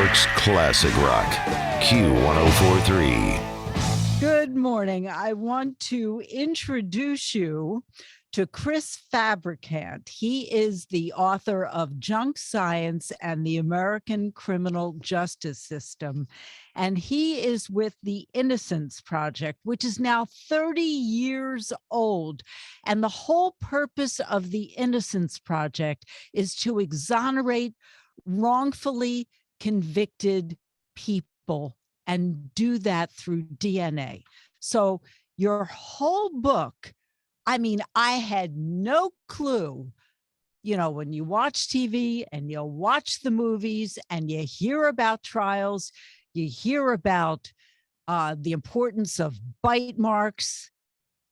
York's classic rock, Q1043. Good morning. I want to introduce you to Chris Fabricant. He is the author of Junk Science and the American Criminal Justice System. And he is with the Innocence Project, which is now 30 years old. And the whole purpose of the Innocence Project is to exonerate wrongfully convicted people and do that through DNA. So your whole book, I mean, I had no clue, when you watch TV and you watch the movies and you hear about trials, you hear about the importance of bite marks,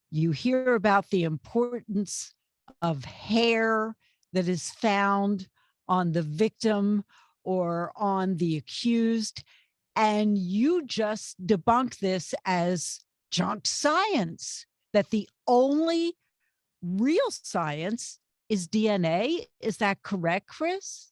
you hear about the importance of hair that is found on the victim or on the accused. And you just debunk this as junk science, that the only real science is DNA. Is that correct, Chris?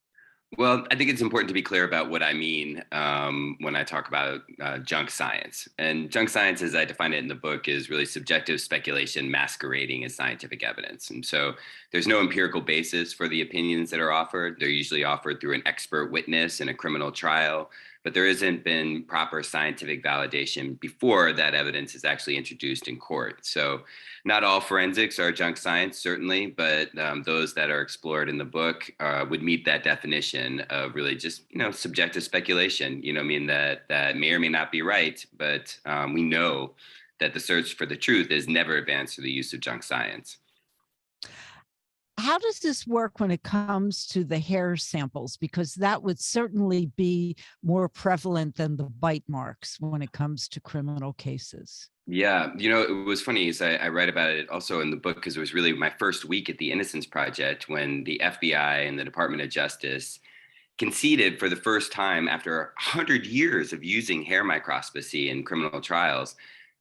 Well, I think it's important to be clear about what I mean when I talk about junk science. And junk science, as I define it in the book, is really subjective speculation masquerading as scientific evidence. And so there's no empirical basis for the opinions that are offered. They're usually offered through an expert witness in a criminal trial, but there hasn't been proper scientific validation before that evidence is actually introduced in court. So not all forensics are junk science, certainly, but those that are explored in the book would meet that definition of really just, subjective speculation, that may or may not be right, but we know that the search for the truth is never advanced through the use of junk science. How does this work when it comes to the hair samples? Because that would certainly be more prevalent than the bite marks when it comes to criminal cases. Yeah, it was funny as I write about it also in the book, because it was really my first week at the Innocence Project when the FBI and the Department of Justice conceded for the first time after 100 years of using hair microscopy in criminal trials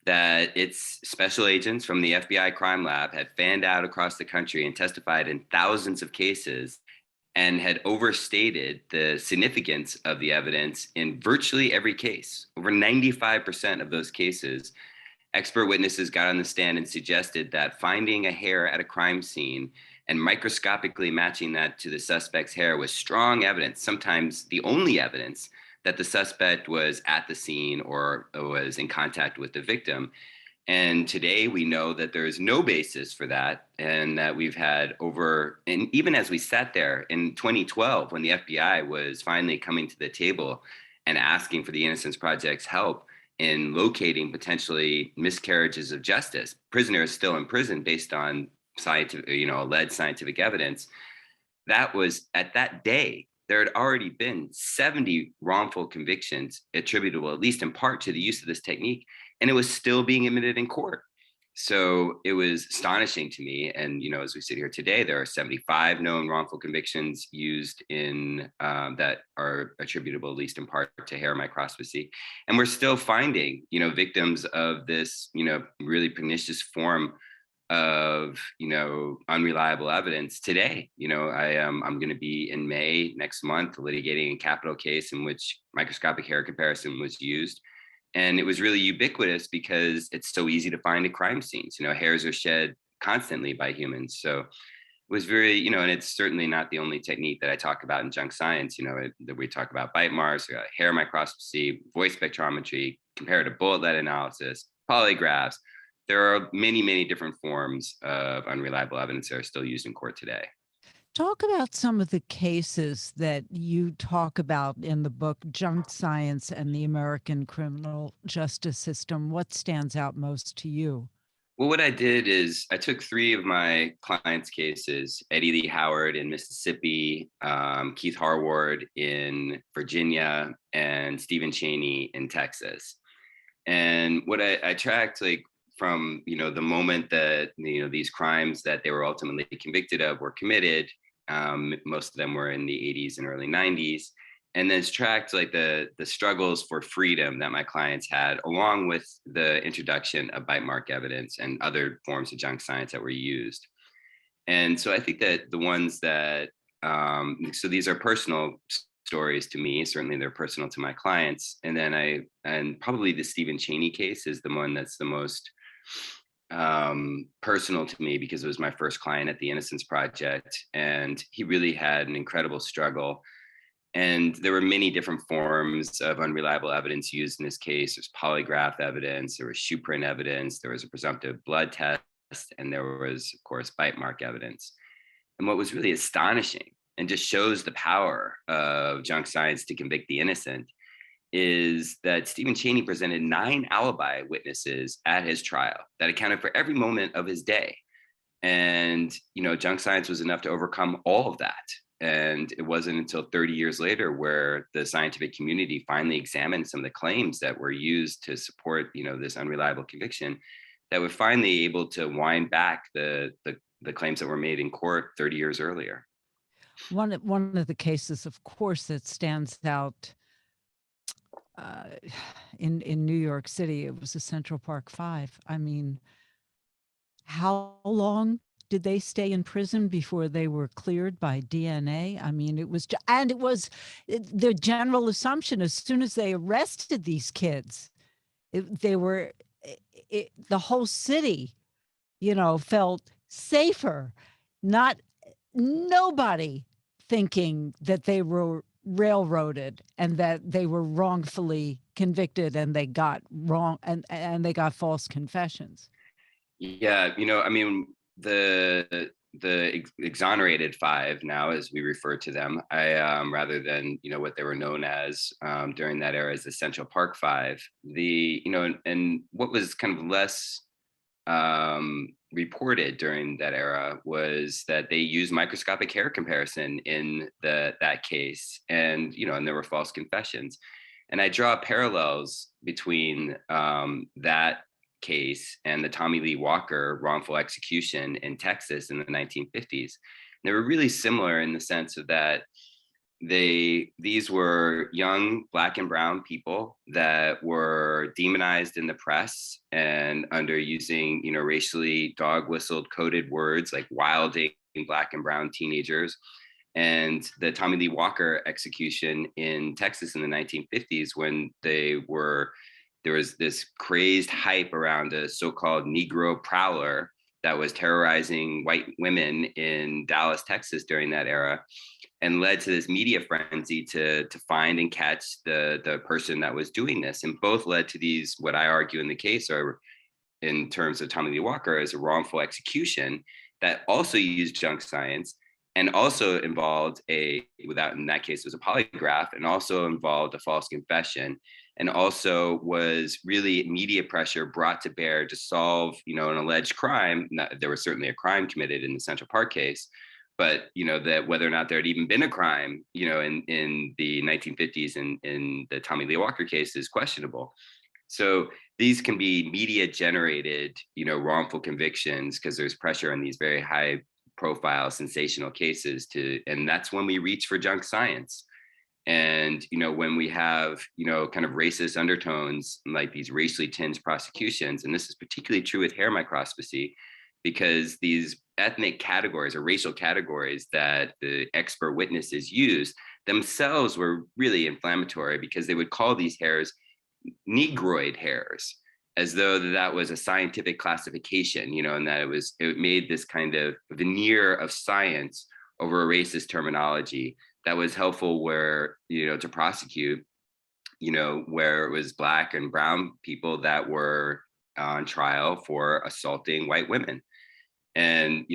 that its special agents from the FBI crime lab had fanned out across the country and testified in thousands of cases and had overstated the significance of the evidence in virtually every case. Over 95% of those cases, expert witnesses got on the stand and suggested that finding a hair at a crime scene and microscopically matching that to the suspect's hair was strong evidence, sometimes the only evidence, that the suspect was at the scene or was in contact with the victim. And today we know that there is no basis for that, and that we've had and even as we sat there in 2012, when the FBI was finally coming to the table and asking for the Innocence Project's help in locating potentially miscarriages of justice, prisoners still in prison based on scientific, alleged scientific evidence, that was at that day, there had already been 70 wrongful convictions attributable, at least in part, to the use of this technique, and it was still being admitted in court. So it was astonishing to me. And, as we sit here today, there are 75 known wrongful convictions used in that are attributable, at least in part, to hair microscopy. And we're still finding, victims of this, really pernicious form of unreliable evidence today. I'm going to be in May next month litigating a capital case in which microscopic hair comparison was used, and it was really ubiquitous because it's so easy to find at crime scenes. Hairs are shed constantly by humans, so it was very, and it's certainly not the only technique that I talk about in junk science. That we talk about bite marks, hair microscopy, voice spectrometry, comparative bullet lead analysis, polygraphs. There are many, many different forms of unreliable evidence that are still used in court today. Talk about some of the cases that you talk about in the book, Junk Science and the American Criminal Justice System. What stands out most to you? Well, what I did is I took three of my clients' cases, Eddie Lee Howard in Mississippi, Keith Harward in Virginia, and Stephen Chaney in Texas. And what I tracked, from the moment that these crimes that they were ultimately convicted of were committed, most of them were in the 80s and early 90s, and then it's tracked the struggles for freedom that my clients had, along with the introduction of bite mark evidence and other forms of junk science that were used. And so I think that the ones that so these are personal stories to me. Certainly they're personal to my clients. And probably the Stephen Chaney case is the one that's the most personal to me, because it was my first client at the Innocence Project. And he really had an incredible struggle. And there were many different forms of unreliable evidence used in this case. There's polygraph evidence, there was shoe print evidence, there was a presumptive blood test, and there was, of course, bite mark evidence. And what was really astonishing and just shows the power of junk science to convict the innocent is that Stephen Chaney presented 9 alibi witnesses at his trial that accounted for every moment of his day. And, junk science was enough to overcome all of that. And it wasn't until 30 years later where the scientific community finally examined some of the claims that were used to support, this unreliable conviction, that we're finally able to wind back the claims that were made in court 30 years earlier. One of the cases, of course, that stands out in New York City, it was the Central Park Five. I mean, how long did they stay in prison before they were cleared by DNA? I mean, it was the general assumption as soon as they arrested these kids, the whole city, felt safer. Nobody thinking that they were railroaded and that they were wrongfully convicted and they got wrong and they got false confessions. Yeah, I mean, the exonerated 5 now, as we refer to them, rather than what they were known as during that era as the Central Park 5. And what was kind of less reported during that era was that they used microscopic hair comparison in that case, and and there were false confessions. And I draw parallels between that case and the Tommy Lee Walker wrongful execution in Texas in the 1950s. They were really similar in the sense of that these were young Black and brown people that were demonized in the press and under using racially dog whistled coded words like wilding Black and brown teenagers. And the Tommy Lee Walker execution in Texas in the 1950s, when there was this crazed hype around a so-called Negro prowler that was terrorizing white women in Dallas, Texas during that era, and led to this media frenzy to find and catch the person that was doing this. And both led to these, what I argue in the case are, in terms of Tommy Lee Walker, as a wrongful execution that also used junk science and also involved in that case, it was a polygraph, and also involved a false confession, and also was really media pressure brought to bear to solve, an alleged crime. There was certainly a crime committed in the Central Park case, but that whether or not there had even been a crime, in the 1950s in the Tommy Lee Walker case is questionable. So these can be media generated, wrongful convictions, because there's pressure on these very high profile sensational cases and that's when we reach for junk science. And when we have kind of racist undertones, like these racially tinged prosecutions, and this is particularly true with hair microscopy, because these ethnic categories or racial categories that the expert witnesses used themselves were really inflammatory, because they would call these hairs negroid hairs, as though that was a scientific classification, and that it made this kind of veneer of science over a racist terminology that was helpful where, to prosecute, where it was Black and brown people that were on trial for assaulting white women. And,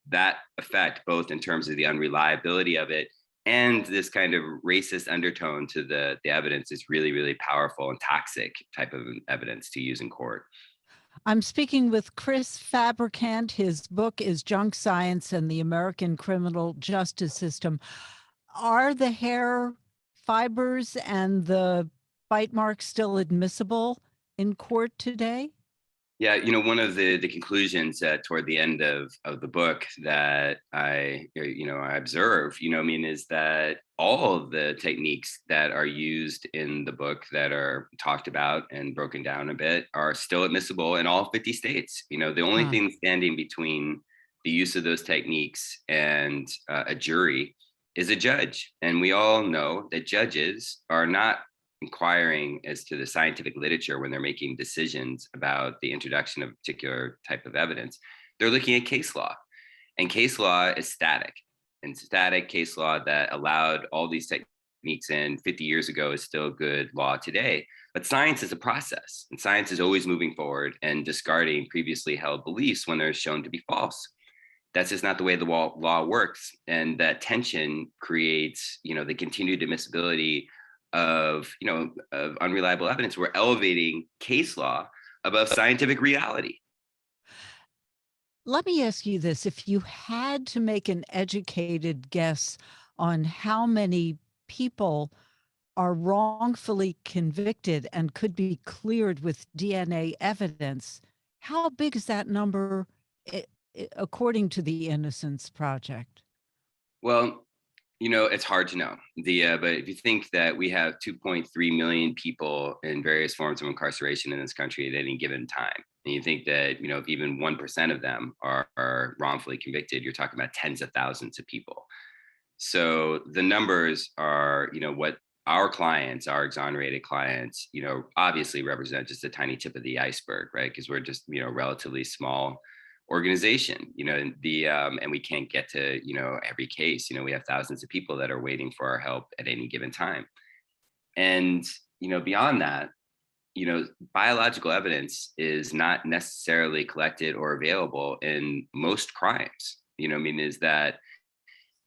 that effect, both in terms of the unreliability of it and this kind of racist undertone to the evidence, is really, really powerful and toxic type of evidence to use in court. I'm speaking with Chris Fabricant. His book is Junk Science and the American Criminal Justice System. Are the hair fibers and the bite marks still admissible in court today? Yeah, one of the conclusions toward the end of the book that I observe, is that all of the techniques that are used in the book that are talked about and broken down a bit are still admissible in all 50 states. The only thing standing between the use of those techniques and a jury is a judge. And we all know that judges are not inquiring as to the scientific literature when they're making decisions about the introduction of a particular type of evidence. They're looking at case law, and case law is static. And static case law that allowed all these techniques in 50 years ago is still good law today. But science is a process, and science is always moving forward and discarding previously held beliefs when they're shown to be false. That's just not the way the law works. And that tension creates, the continued admissibility of unreliable evidence. We're elevating case law above scientific reality. Let me ask you this. If you had to make an educated guess on how many people are wrongfully convicted and could be cleared with DNA evidence, how big is that number according to the Innocence Project? Well, it's hard to know. But if you think that we have 2.3 million people in various forms of incarceration in this country at any given time, and you think that, if even 1% of them are wrongfully convicted, you're talking about tens of thousands of people. So the numbers are, what our clients, our exonerated clients, obviously represent just a tiny tip of the iceberg, right? Because we're just, relatively small organization, and we can't get to, every case. We have thousands of people that are waiting for our help at any given time. And, beyond that, biological evidence is not necessarily collected or available in most crimes. Is that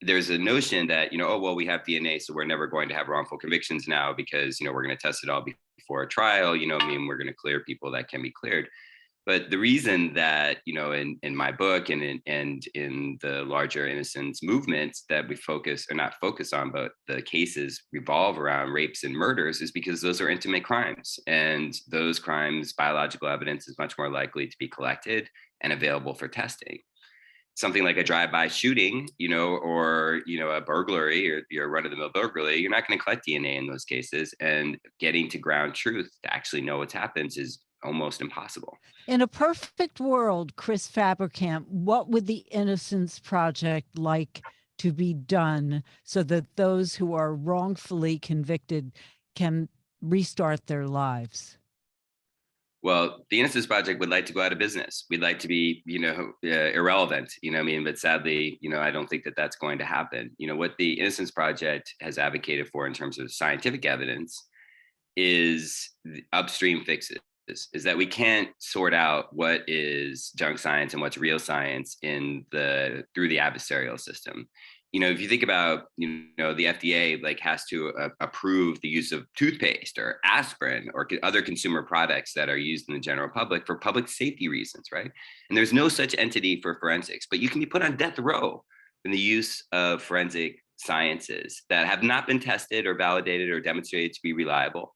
there's a notion that, oh, well, we have DNA, so we're never going to have wrongful convictions now because, we're going to test it all before a trial, we're going to clear people that can be cleared. But the reason that, in my book and in the larger innocence movement that we not focus on, but the cases revolve around rapes and murders is because those are intimate crimes. And those crimes, biological evidence is much more likely to be collected and available for testing. Something like a drive-by shooting, or, a burglary or your run-of-the-mill burglary, you're not going to collect DNA in those cases. And getting to ground truth to actually know what's happened is almost impossible. In a perfect world, Chris Fabricant, what would the Innocence Project like to be done so that those who are wrongfully convicted can restart their lives? Well, the Innocence Project would like to go out of business. We'd like to be, irrelevant, but sadly, I don't think that that's going to happen. What the Innocence Project has advocated for in terms of scientific evidence is upstream fixes. Is that we can't sort out what is junk science and what's real science through the adversarial system. If you think about, the FDA has to approve the use of toothpaste or aspirin or other consumer products that are used in the general public for public safety reasons, right? And there's no such entity for forensics, but you can be put on death row in the use of forensic sciences that have not been tested or validated or demonstrated to be reliable.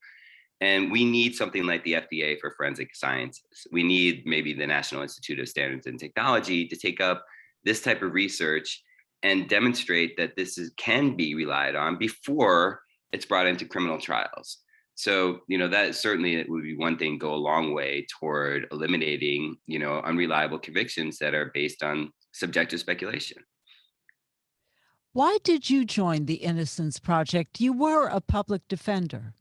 And we need something like the FDA for forensic sciences. We need maybe the National Institute of Standards and Technology to take up this type of research and demonstrate that can be relied on before it's brought into criminal trials. So, that certainly it would be one thing, go a long way toward eliminating, unreliable convictions that are based on subjective speculation. Why did you join the Innocence Project? You were a public defender.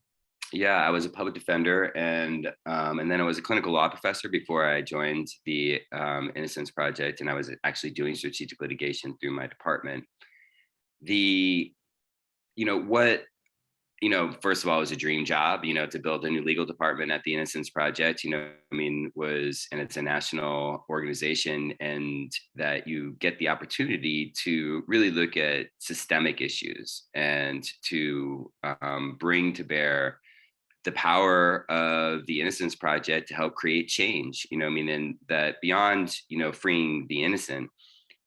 Yeah, I was a public defender, and then I was a clinical law professor before I joined the Innocence Project, and I was actually doing strategic litigation through my department. First of all, it was a dream job, to build a new legal department at the Innocence Project, and it's a national organization, and that you get the opportunity to really look at systemic issues and to bring to bear the power of the Innocence Project to help create change, and that beyond, freeing the innocent,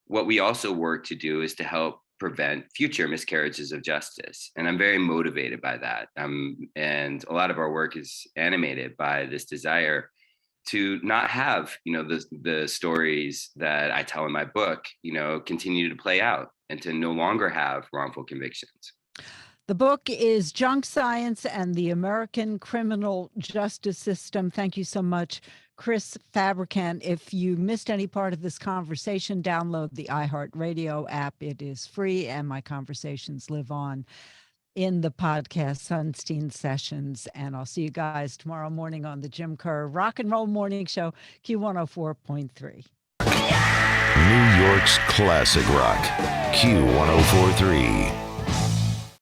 what we also work to do is to help prevent future miscarriages of justice. And I'm very motivated by that. And a lot of our work is animated by this desire to not have, the stories that I tell in my book, continue to play out and to no longer have wrongful convictions. The book is Junk Science and the American Criminal Justice System. Thank you so much, Chris Fabricant. If you missed any part of this conversation, download the iHeartRadio app. It is free, and my conversations live on in the podcast Sunstein Sessions. And I'll see you guys tomorrow morning on the Jim Kerr Rock and Roll Morning Show, Q104.3. New York's classic rock, Q104.3.